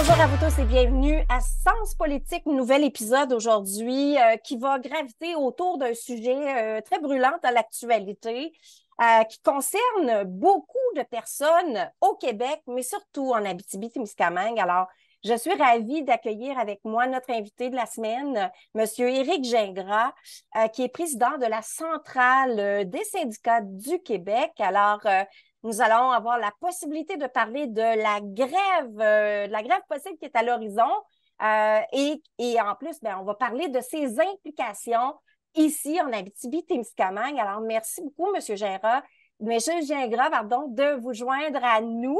Bonjour à vous tous et bienvenue à Sens Politique, nouvel épisode aujourd'hui qui va graviter autour d'un sujet très brûlant à l'actualité qui concerne beaucoup de personnes au Québec, mais surtout en Abitibi-Témiscamingue. Alors, je suis ravie d'accueillir avec moi notre invité de la semaine, Monsieur Éric Gingras, qui est président de la Centrale des syndicats du Québec. Alors, nous allons avoir la possibilité de parler de la grève possible qui est à l'horizon. Et en plus, ben, on va parler de ses implications ici en Abitibi-Témiscamingue. Alors, merci beaucoup, Monsieur Gingras, pardon, de vous joindre à nous.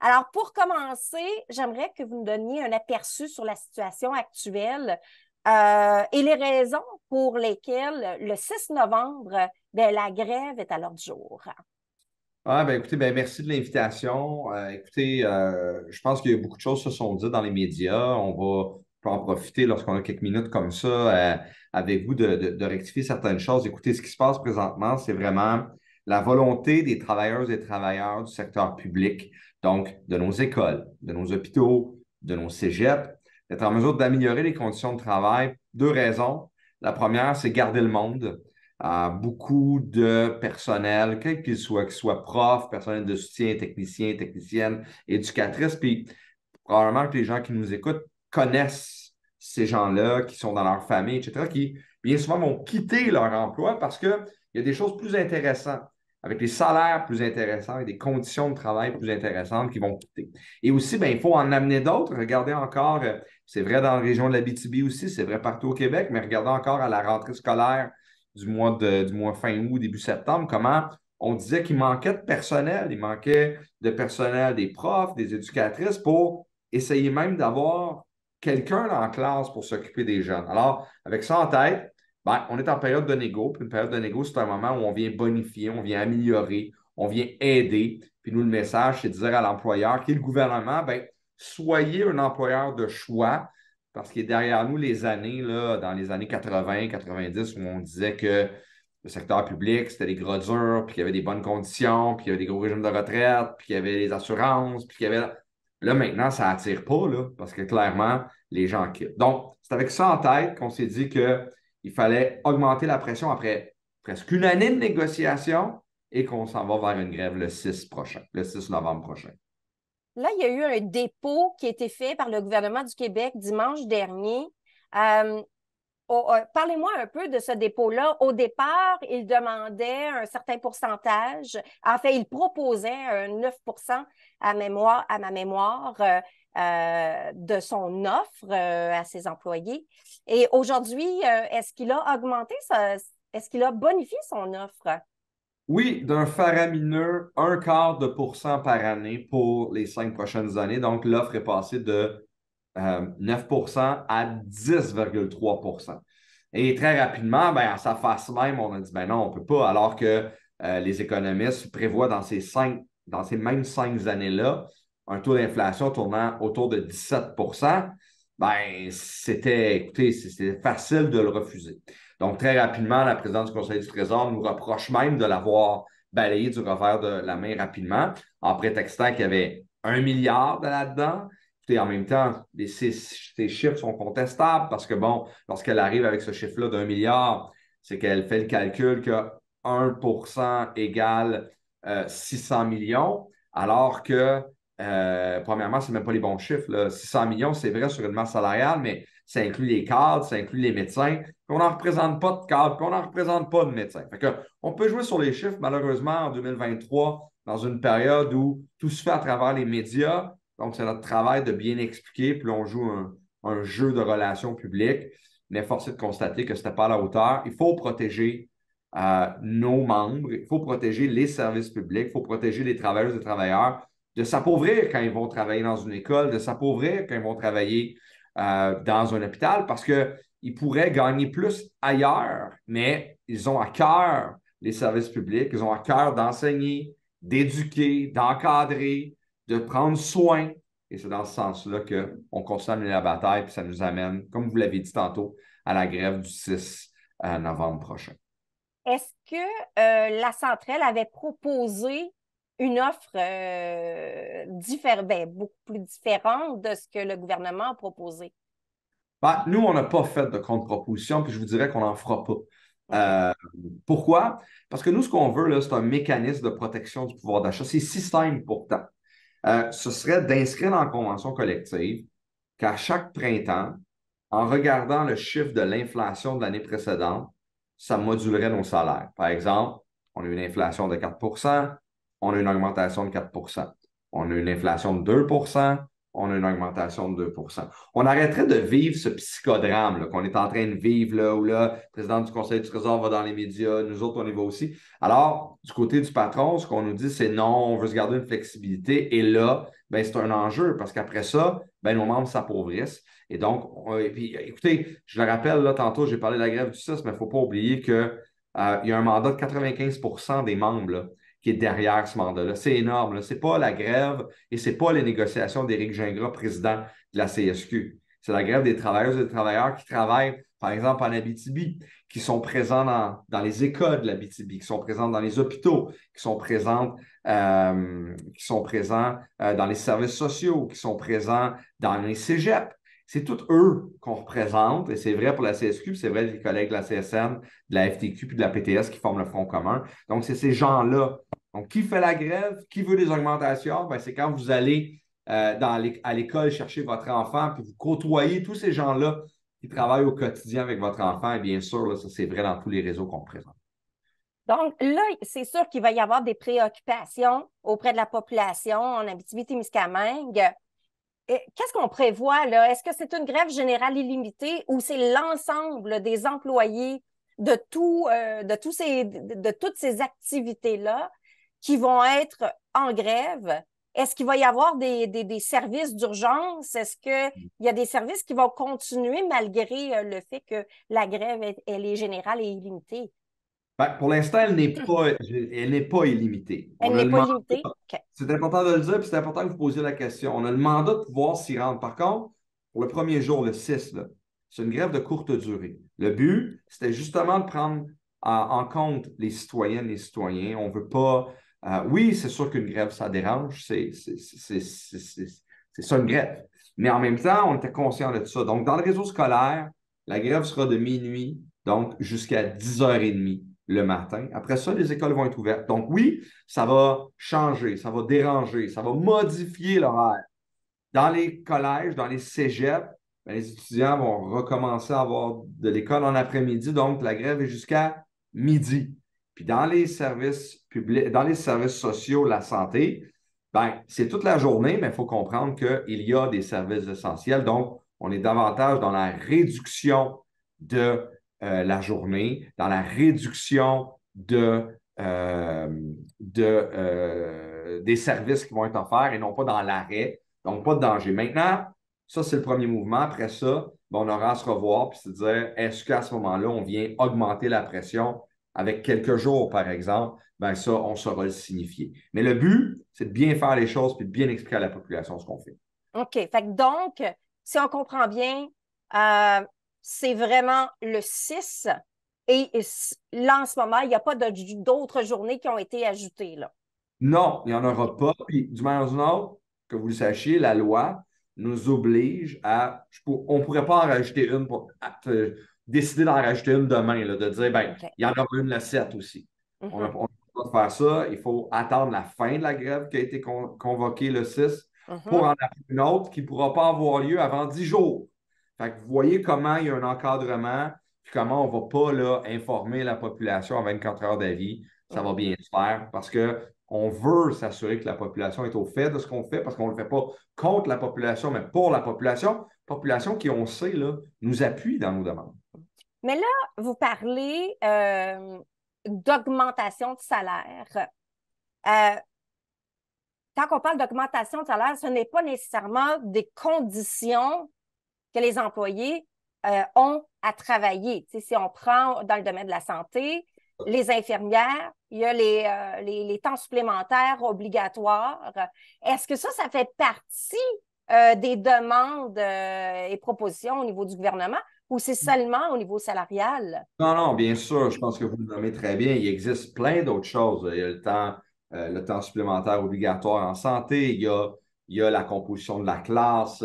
Alors, pour commencer, j'aimerais que vous nous donniez un aperçu sur la situation actuelle et les raisons pour lesquelles le 6 novembre, ben, la grève est à l'ordre du jour. Ah, ben écoutez, ben merci de l'invitation. Écoutez, je pense qu'il y a beaucoup de choses qui se sont dites dans les médias. On peut en profiter lorsqu'on a quelques minutes comme ça avec vous de rectifier certaines choses. Écoutez, ce qui se passe présentement, c'est vraiment la volonté des travailleuses et travailleurs du secteur public, donc de nos écoles, de nos hôpitaux, de nos cégeps, d'être en mesure d'améliorer les conditions de travail. Deux raisons. La première, c'est garder le monde beaucoup de personnel, quel qu'il soit prof, personnel de soutien, technicien, technicienne, éducatrice, puis probablement que les gens qui nous écoutent connaissent ces gens-là qui sont dans leur famille, etc., qui bien souvent vont quitter leur emploi parce qu'il y a des choses plus intéressantes, avec des salaires plus intéressants et des conditions de travail plus intéressantes qui vont quitter. Et aussi, ben, il faut en amener d'autres. Regardez encore, c'est vrai dans la région de l'Abitibi aussi, c'est vrai partout au Québec, mais regardez encore à la rentrée scolaire du mois fin août, début septembre, comment on disait qu'il manquait de personnel. Il manquait de personnel, des profs, des éducatrices pour essayer même d'avoir quelqu'un dans la classe pour s'occuper des jeunes. Alors, avec ça en tête, ben, on est en période de négo. Puis une période de négo, c'est un moment où on vient bonifier, on vient améliorer, on vient aider. Puis nous, le message, c'est de dire à l'employeur, qui est le gouvernement, ben, soyez un employeur de choix parce qu'il est derrière nous les années, là, dans les années 80, 90, où on disait que le secteur public, c'était des gros durs, puis qu'il y avait des bonnes conditions, puis qu'il y avait des gros régimes de retraite, puis qu'il y avait les assurances, puis qu'il y avait... Là, maintenant, ça attire pas, là, parce que clairement, les gens quittent. Donc, c'est avec ça en tête qu'on s'est dit qu'il fallait augmenter la pression après presque une année de négociation et qu'on s'en va vers une grève le 6 prochain, le 6 novembre prochain. Là, il y a eu un dépôt qui a été fait par le gouvernement du Québec dimanche dernier. Euh, Parlez-moi un peu de ce dépôt-là. Au départ, il demandait un certain pourcentage. En fait, il proposait un 9 à ma mémoire de son offre à ses employés. Et aujourd'hui, est-ce qu'il a augmenté est-ce qu'il a bonifié son offre? Oui, d'un faramineux 0,25% par année pour les 5 prochaines années. Donc, l'offre est passée de 9% à 10,3%. Et très rapidement, ben, à sa face même, on a dit, ben non, on ne peut pas, alors que les économistes prévoient dans ces mêmes 5 années-là, un taux d'inflation tournant autour de 17%, ben, écoutez, c'était facile de le refuser. Donc, très rapidement, la présidente du Conseil du Trésor nous reproche même de l'avoir balayé du revers de la main rapidement, en prétextant qu'il y avait 1 milliard de là-dedans. Et en même temps, ces chiffres sont contestables parce que, bon, lorsqu'elle arrive avec ce chiffre-là d'1 milliard, c'est qu'elle fait le calcul que 1% égale 600 millions, alors que, premièrement, ce n'est même pas les bons chiffres, là. 600 millions, c'est vrai sur une masse salariale, mais ça inclut les cadres, ça inclut les médecins, puis on n'en représente pas de cadres, puis on n'en représente pas de médecins. Fait que, on peut jouer sur les chiffres, malheureusement, en 2023, dans une période où tout se fait à travers les médias. Donc, c'est notre travail de bien expliquer, puis on joue un jeu de relations publiques, mais force est de constater que ce n'était pas à la hauteur. Il faut protéger nos membres, il faut protéger les services publics, il faut protéger les travailleuses et travailleurs de s'appauvrir quand ils vont travailler dans une école, de s'appauvrir quand ils vont travailler dans un hôpital, parce qu'ils pourraient gagner plus ailleurs, mais ils ont à cœur les services publics, ils ont à cœur d'enseigner, d'éduquer, d'encadrer, de prendre soin. Et c'est dans ce sens-là qu'on continue à mener la bataille, puis ça nous amène, comme vous l'avez dit tantôt, à la grève du 6 novembre prochain. Est-ce que la centrale avait proposé une offre beaucoup plus différente de ce que le gouvernement a proposé. Ben, nous, on n'a pas fait de contre-proposition, puis je vous dirais qu'on n'en fera pas. OK. Pourquoi? Parce que nous, ce qu'on veut, là, c'est un mécanisme de protection du pouvoir d'achat. C'est si simple pourtant. Ce serait d'inscrire dans la convention collective qu'à chaque printemps, en regardant le chiffre de l'inflation de l'année précédente, ça modulerait nos salaires. Par exemple, on a une inflation de 4 on a une augmentation de 4 on a une inflation de 2 on a une augmentation de 2 On arrêterait de vivre ce psychodrame là, qu'on est en train de vivre, là, où là, le président du Conseil du Trésor va dans les médias, nous autres, on y va aussi. Alors, du côté du patron, ce qu'on nous dit, c'est non, on veut se garder une flexibilité. Et là, ben, c'est un enjeu parce qu'après ça, ben, nos membres s'appauvrissent. Et donc, puis, écoutez, je le rappelle, là, tantôt, j'ai parlé de la grève du 6, mais il ne faut pas oublier qu'il y a un mandat de 95 des membres là, qui est derrière ce mandat-là. C'est énorme. Ce n'est pas la grève et ce n'est pas les négociations d'Éric Gingras, président de la CSQ. C'est la grève des travailleuses et des travailleurs qui travaillent, par exemple, en Abitibi, qui sont présents dans les écoles de l'Abitibi, qui sont présents dans les hôpitaux, qui sont présents dans les services sociaux, qui sont présents dans les cégeps. C'est tous eux qu'on représente, et c'est vrai pour la CSQ, c'est vrai des collègues de la CSN, de la FTQ puis de la PTS qui forment le Front commun. Donc, c'est ces gens-là. Donc, qui fait la grève? Qui veut des augmentations? Ben, c'est quand vous allez à l'école chercher votre enfant, puis vous côtoyez tous ces gens-là qui travaillent au quotidien avec votre enfant. Et bien sûr, là, ça, c'est vrai dans tous les réseaux qu'on présente. Donc là, c'est sûr qu'il va y avoir des préoccupations auprès de la population en Abitibi-Témiscamingue. Qu'est-ce qu'on prévoit là? Est-ce que c'est une grève générale illimitée ou c'est l'ensemble des employés de toutes ces activités-là qui vont être en grève? Est-ce qu'il va y avoir des services d'urgence? Est-ce qu'il y a des services qui vont continuer malgré le fait que la grève, elle est générale et illimitée? Ben, pour l'instant, elle n'est pas illimitée. Elle On a n'est le pas mandat, illimitée? OK. c'est important de le dire, puis c'est important que vous posiez la question. On a le mandat de pouvoir s'y rendre. Par contre, pour le premier jour, le 6, là, c'est une grève de courte durée. Le but, c'était justement de prendre en compte les citoyennes et les citoyens. On ne veut pas. Oui, c'est sûr qu'une grève, ça dérange. C'est ça une grève. Mais en même temps, on était conscient de ça. Donc, dans le réseau scolaire, la grève sera de minuit, donc jusqu'à 10h30 le matin. Après ça, les écoles vont être ouvertes. Donc oui, ça va changer, ça va déranger, ça va modifier l'horaire. Dans les collèges, dans les cégeps, ben, les étudiants vont recommencer à avoir de l'école en après-midi, donc la grève est jusqu'à midi. Puis dans les services publics, dans les services sociaux, la santé, ben, c'est toute la journée, mais il faut comprendre qu'il y a des services essentiels. Donc, on est davantage dans la réduction de la journée, dans la réduction des services qui vont être offerts et non pas dans l'arrêt. Donc, pas de danger. Maintenant, ça, c'est le premier mouvement. Après ça, ben, on aura à se revoir puis se dire, est-ce qu'à ce moment-là, on vient augmenter la pression avec quelques jours, par exemple? Ben ça, on saura le signifier. Mais le but, c'est de bien faire les choses puis de bien expliquer à la population ce qu'on fait. OK. Fait que donc, si on comprend bien, euh, c'est vraiment le 6 et là, en ce moment, il n'y a pas d'autres journées qui ont été ajoutées, là. Non, il n'y en aura pas. Puis, du manière ou d'une autre, que vous le sachiez, la loi nous oblige à. On ne pourrait pas en rajouter une décider d'en rajouter une demain, là, de dire, ben, OK. il y en aura une le 7 aussi. On ne Mhm, peut pas faire ça. Il faut attendre la fin de la grève qui a été convoquée le 6 pour mhm. en appeler une autre qui ne pourra pas avoir lieu avant 10 jours. Fait que vous voyez comment il y a un encadrement, puis comment on ne va pas là, informer la population en 24 heures d'avis. Ça va Mhm. bien se faire parce que on veut s'assurer que la population est au fait de ce qu'on fait parce qu'on ne le fait pas contre la population, mais pour la population. Population qui, on sait, là, nous appuie dans nos demandes. Mais là, vous parlez d'augmentation de salaire. Euh, Quand on parle d'augmentation de salaire, ce n'est pas nécessairement des conditions que les employés ont à travailler. Tu sais, si on prend dans le domaine de la santé, les infirmières, il y a les temps supplémentaires obligatoires. Est-ce que ça fait partie des demandes et propositions au niveau du gouvernement ou c'est seulement au niveau salarial? Non, non, bien sûr, je pense que vous le nommez très bien. Il existe plein d'autres choses. Il y a le temps le temps supplémentaire obligatoire en santé, il y a la composition de la classe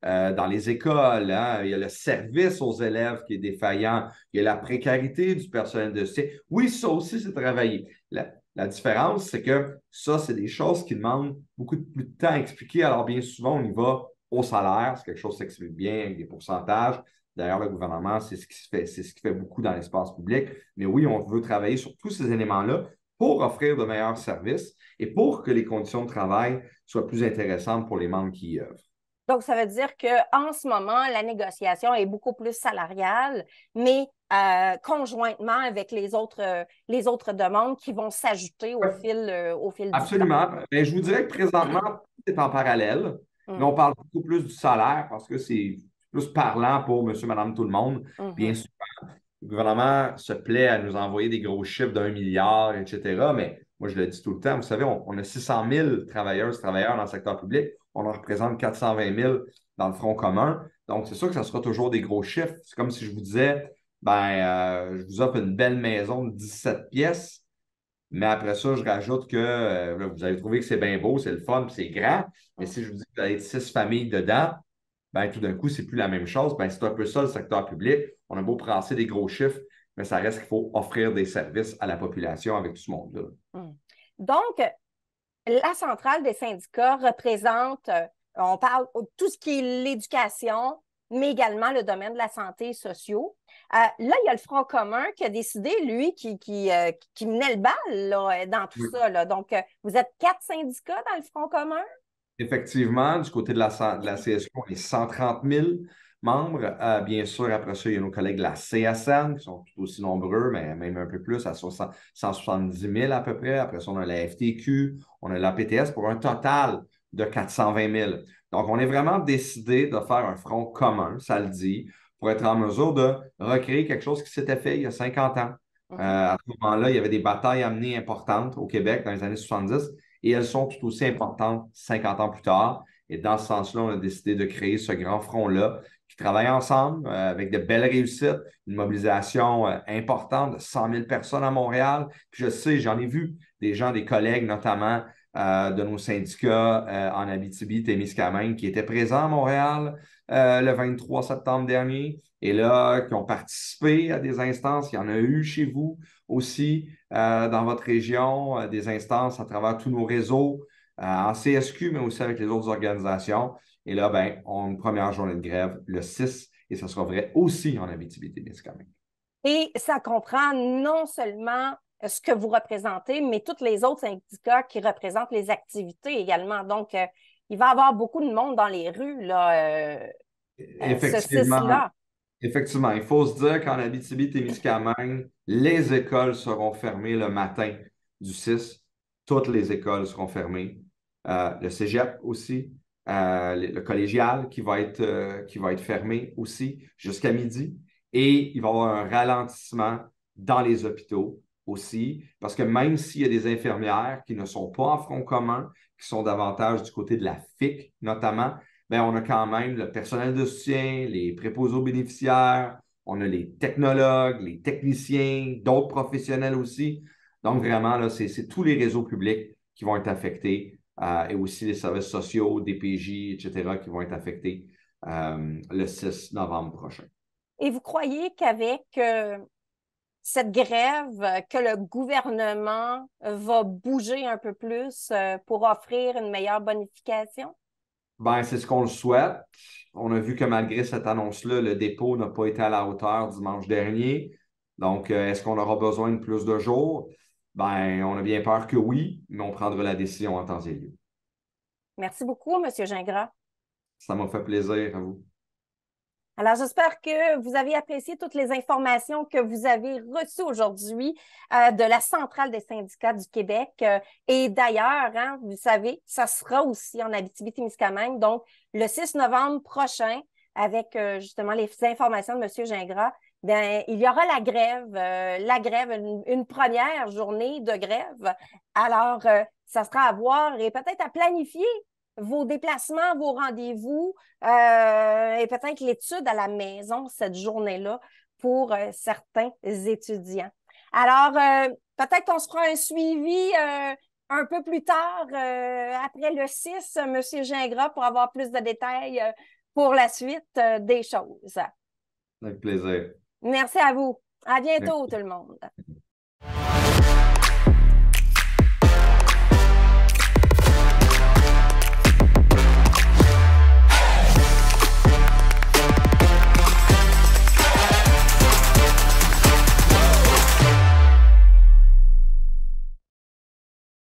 dans les écoles, hein, il y a le service aux élèves qui est défaillant, il y a la précarité du personnel de soutien. Oui, ça aussi, c'est travaillé. La différence, c'est que ça, c'est des choses qui demandent beaucoup plus de temps à expliquer. Alors, bien souvent, on y va au salaire, c'est quelque chose qui s'explique bien avec des pourcentages. D'ailleurs, le gouvernement, c'est ce qui se fait, c'est ce qui fait beaucoup dans l'espace public. Mais oui, on veut travailler sur tous ces éléments-là pour offrir de meilleurs services et pour que les conditions de travail soient plus intéressantes pour les membres qui y œuvrent. Donc, ça veut dire qu'en ce moment, la négociation est beaucoup plus salariale, mais conjointement avec les autres demandes qui vont s'ajouter Oui, au fil du temps. absolument. Mais je vous dirais que présentement, tout est en parallèle, mais Hum, on parle beaucoup plus du salaire parce que c'est plus parlant pour monsieur, madame, tout le monde. Bien mhm. sûr, le gouvernement se plaît à nous envoyer des gros chiffres d'1 milliard, etc. Mais moi, je le dis tout le temps, vous savez, on a 600 000 travailleuses, travailleurs dans le secteur public. On en représente 420 000 dans le front commun. Donc, c'est sûr que ça sera toujours des gros chiffres. C'est comme si je vous disais, je vous offre une belle maison de 17 pièces, mais après ça, je rajoute que là, vous allez trouver que c'est bien beau, c'est le fun, puis c'est grand. Mais si je vous dis que vous allez être 6 familles dedans, tout d'un coup, c'est plus la même chose. C'est un peu ça le secteur public. On a beau brasser des gros chiffres, mais ça reste qu'il faut offrir des services à la population avec tout ce monde-là. Hum. Donc, la centrale des syndicats représente, on parle de tout ce qui est l'éducation, mais également le domaine de la santé et sociaux. Là, il y a le Front commun qui a décidé, lui, qui menait le bal là, dans tout Oui. ça. Là. Donc, vous êtes 4 syndicats dans le Front commun? Effectivement, du côté de la CSQ, on est 130 000 membres. Bien sûr, après ça, il y a nos collègues de la CSN qui sont tout aussi nombreux, mais même un peu plus, à 170 000 à peu près. Après ça, on a la FTQ, on a la PTS pour un total de 420 000. Donc, on est vraiment décidé de faire un front commun, ça le dit, pour être en mesure de recréer quelque chose qui s'était fait il y a 50 ans. Mhm. À ce moment-là, il y avait des batailles amenées importantes au Québec dans les années 70 et elles sont tout aussi importantes 50 ans plus tard. Et dans ce sens-là, on a décidé de créer ce grand front-là qui travaille ensemble avec de belles réussites, une mobilisation importante de 100 000 personnes à Montréal. Puis je sais, j'en ai vu des gens, des collègues notamment de nos syndicats en Abitibi-Témiscamingue qui étaient présents à Montréal le 23 septembre dernier et là, qui ont participé à des instances. Il y en a eu chez vous aussi dans votre région, des instances à travers tous nos réseaux, en CSQ, mais aussi avec les autres organisations. Et là, on a une première journée de grève le 6 et ce sera vrai aussi en Abitibi-Témiscamingue. Et ça comprend non seulement ce que vous représentez, mais tous les autres syndicats qui représentent les activités également. Donc, il va y avoir beaucoup de monde dans les rues, là, ce Effectivement, 6-là. effectivement, il faut se dire qu'en Abitibi-Témiscamingue, les écoles seront fermées le matin du 6. Toutes les écoles seront fermées. Le cégep aussi, le collégial qui va être fermé aussi jusqu'à midi. Et il va y avoir un ralentissement dans les hôpitaux aussi, parce que même s'il y a des infirmières qui ne sont pas en front commun, qui sont davantage du côté de la FIC notamment, on a quand même le personnel de soutien, les préposés aux bénéficiaires, on a les technologues, les techniciens, d'autres professionnels aussi. Donc, vraiment, là, c'est tous les réseaux publics qui vont être affectés et aussi les services sociaux, DPJ, etc., qui vont être affectés le 6 novembre prochain. Et vous croyez qu'avec cette grève, que le gouvernement va bouger un peu plus pour offrir une meilleure bonification? C'est ce qu'on le souhaite. On a vu que malgré cette annonce-là, le dépôt n'a pas été à la hauteur dimanche dernier. Donc, est-ce qu'on aura besoin de plus de jours? On a bien peur que oui, mais on prendra la décision en temps et lieu. Merci beaucoup, M. Gingras. Ça m'a fait plaisir à vous. Alors, j'espère que vous avez apprécié toutes les informations que vous avez reçues aujourd'hui de la Centrale des syndicats du Québec. Et d'ailleurs, hein, vous savez, ça sera aussi en Abitibi-Témiscamingue, donc le 6 novembre prochain, avec justement les informations de M. Gingras, il y aura la grève, une première journée de grève. Alors, ça sera à voir et peut-être à planifier vos déplacements, vos rendez-vous et peut-être l'étude à la maison cette journée-là pour certains étudiants. Alors, peut-être qu'on se fera un suivi un peu plus tard, après le 6, M. Gingras, pour avoir plus de détails pour la suite des choses. Avec plaisir. Merci à vous. À bientôt, Merci. tout le monde.